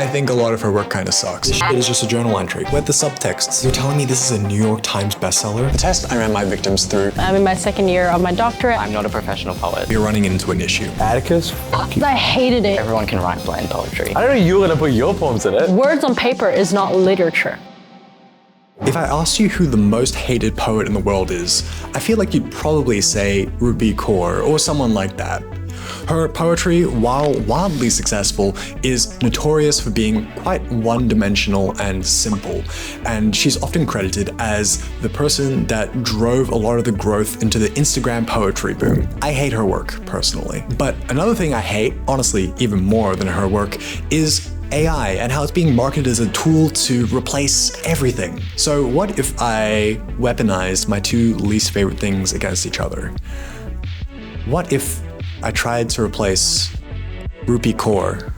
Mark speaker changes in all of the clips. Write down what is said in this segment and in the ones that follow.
Speaker 1: I think a lot of her work kind of sucks. This shit is just a journal entry. Where's the subtext? You're telling me this is a New York Times bestseller? The test I ran my victims through.
Speaker 2: I'm in my second year of my doctorate.
Speaker 3: I'm not a professional poet.
Speaker 1: You're running into an issue.
Speaker 4: Atticus? Fuck you.
Speaker 2: I hated it.
Speaker 3: Everyone can write bland poetry.
Speaker 4: I don't know you were gonna put your poems in it.
Speaker 2: Words on paper is not literature.
Speaker 1: If I asked you who the most hated poet in the world is, I feel like you'd probably say Rupi Kaur or someone like that. Her poetry, while wildly successful, is notorious for being quite one-dimensional and simple, and she's often credited as the person that drove a lot of the growth into the Instagram poetry boom. I hate her work, personally. But another thing I hate, honestly even more than her work, is AI and how it's being marketed as a tool to replace everything. So what if I weaponized my two least favorite things against each other? What if I tried to replace Rupi Kaur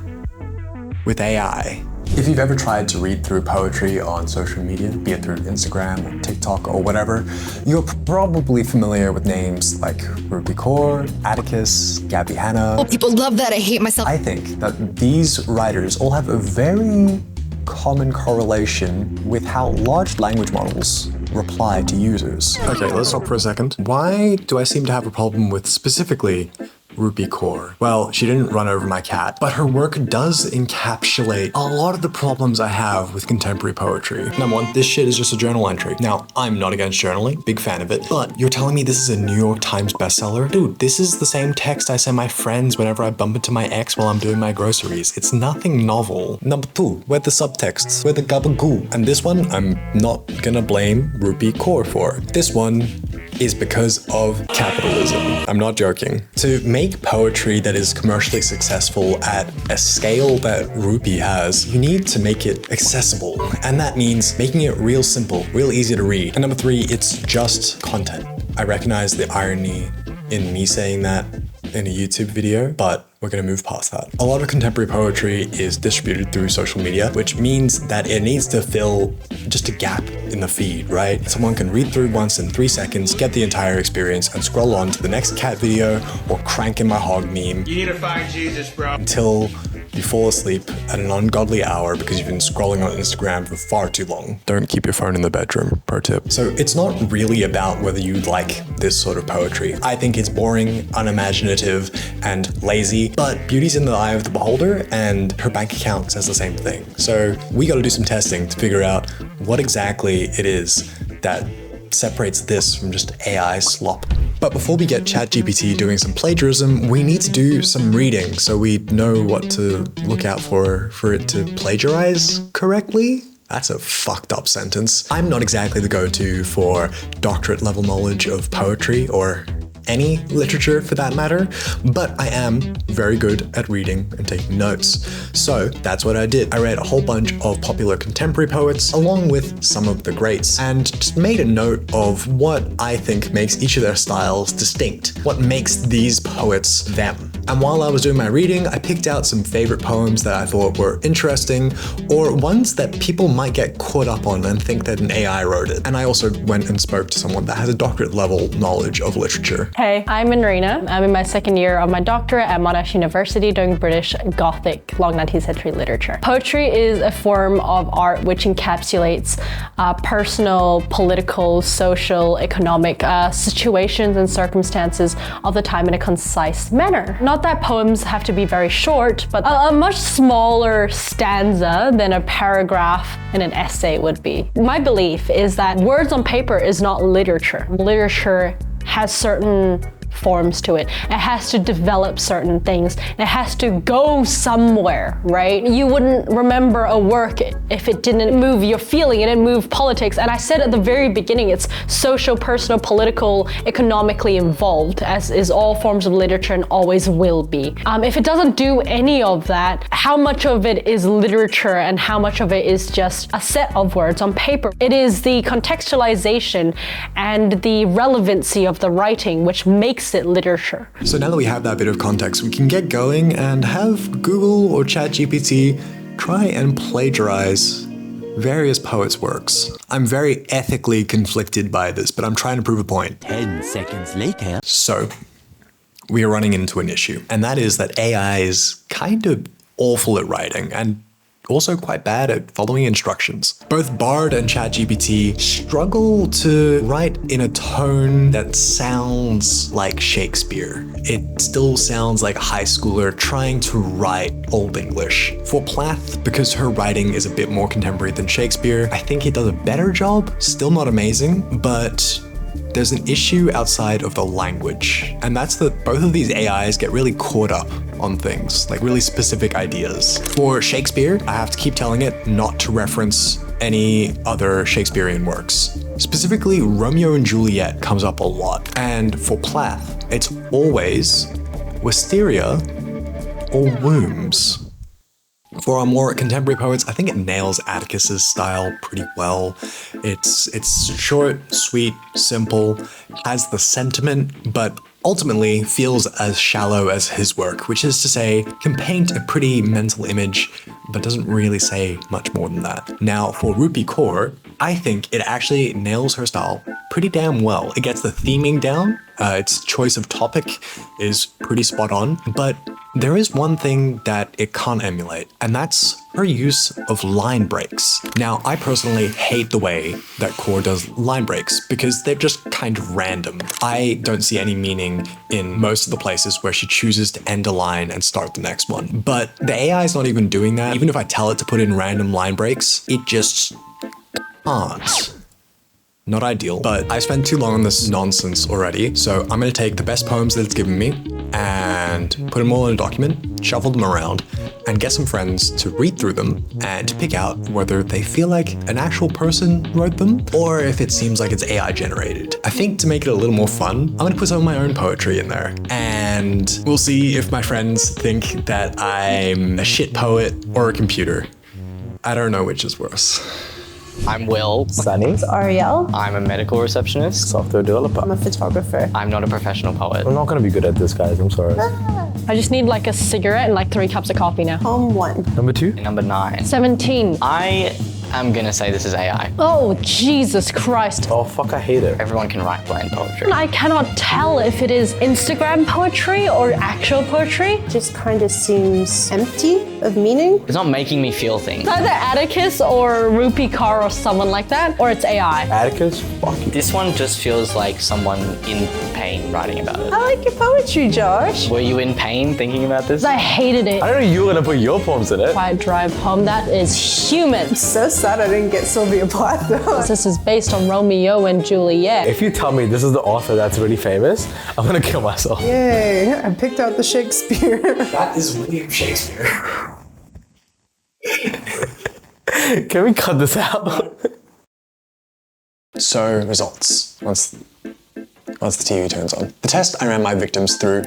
Speaker 1: with AI? If you've ever tried to read through poetry on social media, be it through Instagram or TikTok or whatever, you're probably familiar with names like Rupi Kaur, Atticus, Gabby Hanna.
Speaker 5: Oh, people love that. I hate myself.
Speaker 1: I think that these writers all have a very common correlation with how large language models reply to users. Okay, let's stop for a second. Why do I seem to have a problem with specifically Rupi Kaur? Well, she didn't run over my cat, but her work does encapsulate a lot of the problems I have with contemporary poetry. Number one, this shit is just a journal entry. Now, I'm not against journaling, big fan of it, but you're telling me this is a New York Times bestseller? Dude, this is the same text I send my friends whenever I bump into my ex while I'm doing my groceries. It's nothing novel. Number two, where the subtexts, where the gabagoo. And this one, I'm not gonna blame Rupi Kaur for. This one is because of capitalism. I'm not joking. To make poetry that is commercially successful at a scale that Rupi has, you need to make it accessible. And that means making it real simple, real easy to read. And number three, it's just content. I recognize the irony in me saying that in a YouTube video, but we're gonna move past that. A lot of contemporary poetry is distributed through social media, which means that it needs to fill just a gap in the feed, right? Someone can read through once in 3 seconds, get the entire experience, and scroll on to the next cat video or crank in my hog meme.
Speaker 6: You need to find Jesus, bro.
Speaker 1: Until you fall asleep at an ungodly hour because you've been scrolling on Instagram for far too long. Don't keep your phone in the bedroom, pro tip. So it's not really about whether you like this sort of poetry. I think it's boring, unimaginative, and lazy, but beauty's in the eye of the beholder, and her bank account says the same thing. So we gotta do some testing to figure out what exactly it is that separates this from just AI slop. But before we get ChatGPT doing some plagiarism, we need to do some reading so we know what to look out for it to plagiarize correctly. That's a fucked up sentence. I'm not exactly the go-to for doctorate level knowledge of poetry or any literature for that matter, but I am very good at reading and taking notes. So that's what I did. I read a whole bunch of popular contemporary poets along with some of the greats and just made a note of what I think makes each of their styles distinct, what makes these poets them. And while I was doing my reading, I picked out some favorite poems that I thought were interesting or ones that people might get caught up on and think that an AI wrote it. And I also went and spoke to someone that has a doctorate level knowledge of literature.
Speaker 2: Hey, I'm Marina. I'm in my second year of my doctorate at Monash University doing British Gothic, long 19th century literature. Poetry is a form of art which encapsulates personal, political, social, economic situations and circumstances of the time in a concise manner. Not that poems have to be very short, but a much smaller stanza than a paragraph in an essay would be. My belief is that words on paper is not literature. Literature has certain forms to it. It has to develop certain things. It has to go somewhere, right? You wouldn't remember a work if it didn't move your feeling, it didn't move politics. And I said at the very beginning, it's social, personal, political, economically involved, as is all forms of literature and always will be. If it doesn't do any of that, how much of it is literature and how much of it is just a set of words on paper? It is the contextualization and the relevancy of the writing which makes it literature.
Speaker 1: So now that we have that bit of context, we can get going and have Google or ChatGPT try and plagiarize various poets' works. I'm very ethically conflicted by this, but I'm trying to prove a point.
Speaker 7: 10 seconds later.
Speaker 1: So, we are running into an issue, and that is that AI is kind of awful at writing, and also quite bad at following instructions. Both Bard and ChatGPT struggle to write in a tone that sounds like Shakespeare. It still sounds like a high schooler trying to write Old English. For Plath, because her writing is a bit more contemporary than Shakespeare, I think it does a better job. Still not amazing, but there's an issue outside of the language, and that's that both of these AIs get really caught up on things, like really specific ideas. For Shakespeare, I have to keep telling it not to reference any other Shakespearean works. Specifically, Romeo and Juliet comes up a lot, and for Plath, it's always wisteria or wombs. For our more contemporary poets, I think it nails Atticus's style pretty well. It's short, sweet, simple, has the sentiment, but ultimately feels as shallow as his work, which is to say, can paint a pretty mental image, but doesn't really say much more than that. Now, for Rupi Kaur, I think it actually nails her style pretty damn well. It gets the theming down, its choice of topic is pretty spot on, but there is one thing that it can't emulate, and that's her use of line breaks. Now, I personally hate the way that Kaur does line breaks because they're just kind of random. I don't see any meaning in most of the places where she chooses to end a line and start the next one. But the AI is not even doing that. Even if I tell it to put in random line breaks, it just can't. Not ideal, but I spent too long on this nonsense already, so I'm gonna take the best poems that it's given me and put them all in a document, shuffle them around, and get some friends to read through them and to pick out whether they feel like an actual person wrote them or if it seems like it's AI generated. I think to make it a little more fun, I'm gonna put some of my own poetry in there, and we'll see if my friends think that I'm a shit poet or a computer. I don't know which is worse.
Speaker 3: I'm Will.
Speaker 4: Sunny.
Speaker 5: Ariel.
Speaker 3: I'm a medical receptionist.
Speaker 4: Software developer.
Speaker 5: I'm a photographer.
Speaker 3: I'm not a professional poet.
Speaker 4: I'm not gonna be good at this, guys. I'm sorry.
Speaker 2: I just need like a cigarette and like 3 cups of coffee now.
Speaker 5: Poem 1.
Speaker 4: Number 2.
Speaker 3: Number 9.
Speaker 2: 17.
Speaker 3: I am gonna say this is AI.
Speaker 2: Oh, Jesus Christ.
Speaker 4: Oh fuck, I hate it.
Speaker 3: Everyone can write bland poetry.
Speaker 2: I cannot tell if it is Instagram poetry or actual poetry.
Speaker 5: Just kind of seems empty of meaning.
Speaker 3: It's not making me feel things.
Speaker 2: It's either Atticus or Rupi Kaur or someone like that, or it's AI.
Speaker 4: Atticus, fuck you.
Speaker 3: This one just feels like someone in pain writing about it.
Speaker 5: I like your poetry, Josh.
Speaker 3: Were you in pain thinking about this?
Speaker 2: I hated it.
Speaker 4: I don't know you were gonna put your poems in it.
Speaker 2: Quite dry poem. That is human.
Speaker 5: So sad I didn't get Sylvia Plath though.
Speaker 2: This is based on Romeo and Juliet.
Speaker 4: If you tell me this is the author that's really famous, I'm gonna kill myself.
Speaker 5: Yay, I picked out the Shakespeare.
Speaker 1: That is William Shakespeare.
Speaker 4: Can we cut this out?
Speaker 1: So, results. Once the TV turns on. The test I ran my victims through,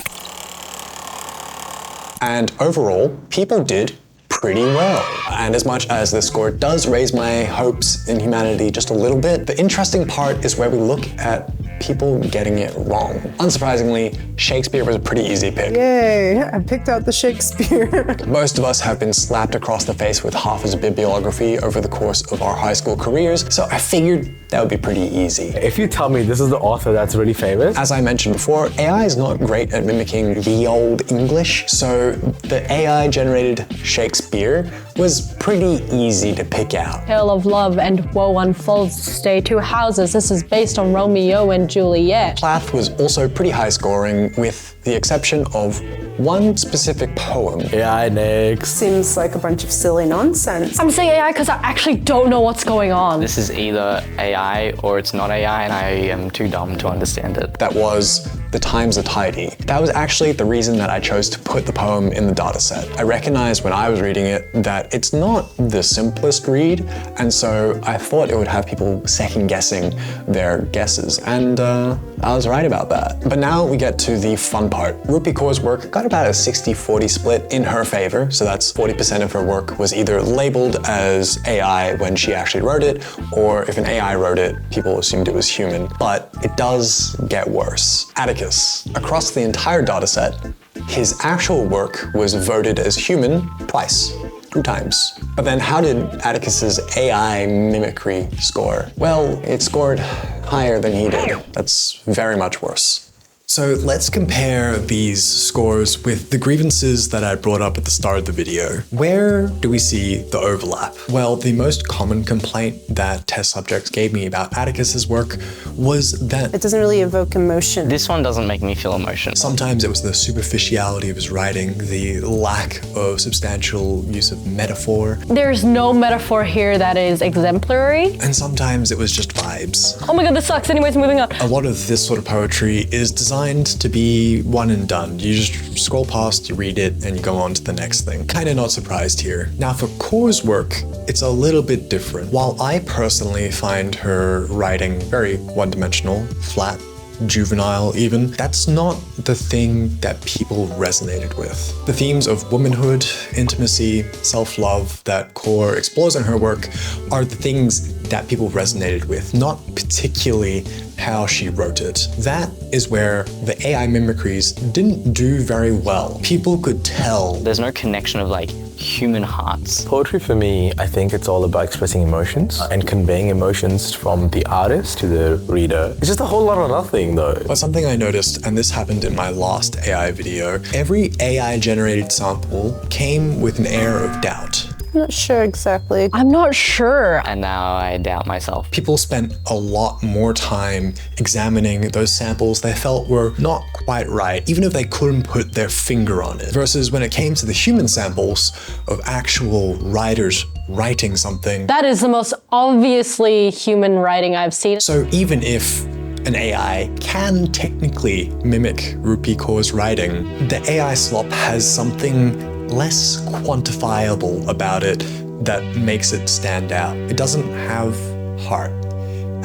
Speaker 1: and overall, people did pretty well. And as much as the score does raise my hopes in humanity just a little bit, the interesting part is where we look at people getting it wrong. Unsurprisingly, Shakespeare was a pretty easy pick.
Speaker 5: Yay, I picked out the Shakespeare.
Speaker 1: Most of us have been slapped across the face with Hoffa's bibliography over the course of our high school careers, so I figured that would be pretty easy.
Speaker 4: If you tell me this is the author that's really famous,
Speaker 1: As I mentioned before, AI is not great at mimicking the old English, so the AI-generated Shakespeare was pretty easy to pick out.
Speaker 2: Tale of love and woe unfolds to stay 2 houses. This is based on Romeo and Juliet.
Speaker 1: Plath was also pretty high scoring, with the exception of one specific poem.
Speaker 4: AI next.
Speaker 5: Seems like a bunch of silly nonsense.
Speaker 2: I'm saying AI because I actually don't know what's going on.
Speaker 3: This is either AI or it's not AI, and I am too dumb to understand it.
Speaker 1: That was The Times Are Tidy. That was actually the reason that I chose to put the poem in the dataset. I recognized when I was reading it that it's not the simplest read, and so I thought it would have people second guessing their guesses, and I was right about that. But now we get to the fun part. Rupi Kaur's work got about a 60-40 split in her favor, so that's 40% of her work was either labeled as AI when she actually wrote it, or if an AI wrote it, people assumed it was human. But it does get worse. Atticus. Across the entire dataset, his actual work was voted as human twice. 2 times. But then how did Atticus's AI mimicry score? Well, it scored higher than he did. That's very much worse. So let's compare these scores with the grievances that I brought up at the start of the video. Where do we see the overlap? Well, the most common complaint that test subjects gave me about Atticus's work was that
Speaker 5: It doesn't really evoke emotion.
Speaker 3: This one doesn't make me feel emotion.
Speaker 1: sometimes it was the superficiality of his writing, the lack of substantial use of metaphor,
Speaker 2: There's no metaphor here that is exemplary.
Speaker 1: and sometimes it was just vibes.
Speaker 2: Oh my god, this sucks. Anyways, moving on.
Speaker 1: A lot of this sort of poetry is designed to be one and done. You just scroll past, you read it, and you go on to the next thing. Kinda not surprised here. Now for Kaur's work, it's a little bit different. While I personally find her writing very one-dimensional, flat, juvenile even, that's not the thing that people resonated with. The themes of womanhood, intimacy, self-love that Kaur explores in her work are the things that people resonated with, not particularly how she wrote it. That is where the AI mimicries didn't do very well. People could tell.
Speaker 3: There's no connection of like human hearts.
Speaker 4: Poetry for me, I think it's all about expressing emotions and conveying emotions from the artist to the reader. It's just a whole lot of nothing though.
Speaker 1: But something I noticed, and this happened in my last AI video, every AI generated sample came with an air of doubt.
Speaker 5: I'm not sure exactly.
Speaker 2: I'm not sure.
Speaker 3: And now I doubt myself.
Speaker 1: People spent a lot more time examining those samples they felt were not quite right, even if they couldn't put their finger on it. Versus when it came to the human samples of actual writers writing something.
Speaker 2: That is the most obviously human writing I've seen.
Speaker 1: So even if an AI can technically mimic Rupi Kaur's writing, the AI slop has something less quantifiable about it that makes it stand out. It doesn't have heart.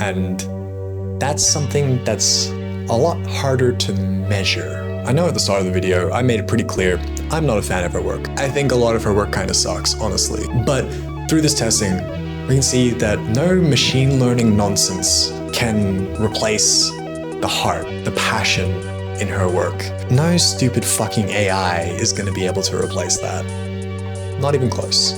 Speaker 1: And that's something that's a lot harder to measure. I know at the start of the video, I made it pretty clear, I'm not a fan of her work. I think a lot of her work kind of sucks, honestly. But through this testing, we can see that no machine learning nonsense can replace the heart, the passion in her work. No stupid fucking AI is going to be able to replace that. Not even close.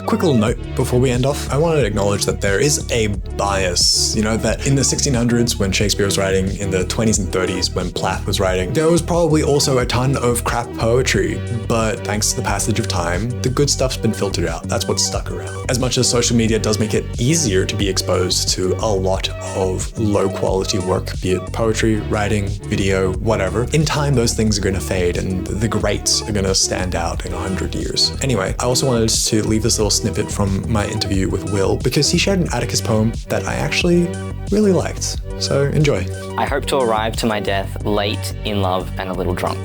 Speaker 1: Quick little note before we end off. I wanted to acknowledge that there is a bias, that in the 1600s when Shakespeare was writing, in the 20s and 30s when Plath was writing, there was probably also a ton of crap poetry, but thanks to the passage of time, the good stuff's been filtered out. That's what's stuck around. As much as social media does make it easier to be exposed to a lot of low quality work, be it poetry, writing, video, whatever, in time those things are gonna fade and the greats are gonna stand out in 100 years. Anyway, I also wanted to leave this little snippet from my interview with Will because he shared an Atticus poem that I actually really liked. So enjoy.
Speaker 3: I hope to arrive to my death late, in love, and a little drunk.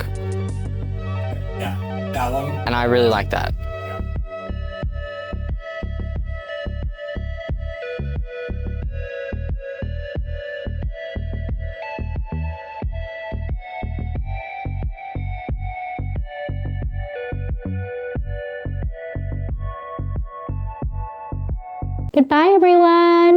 Speaker 1: Yeah, that one.
Speaker 3: And I really like that.
Speaker 2: Goodbye, everyone.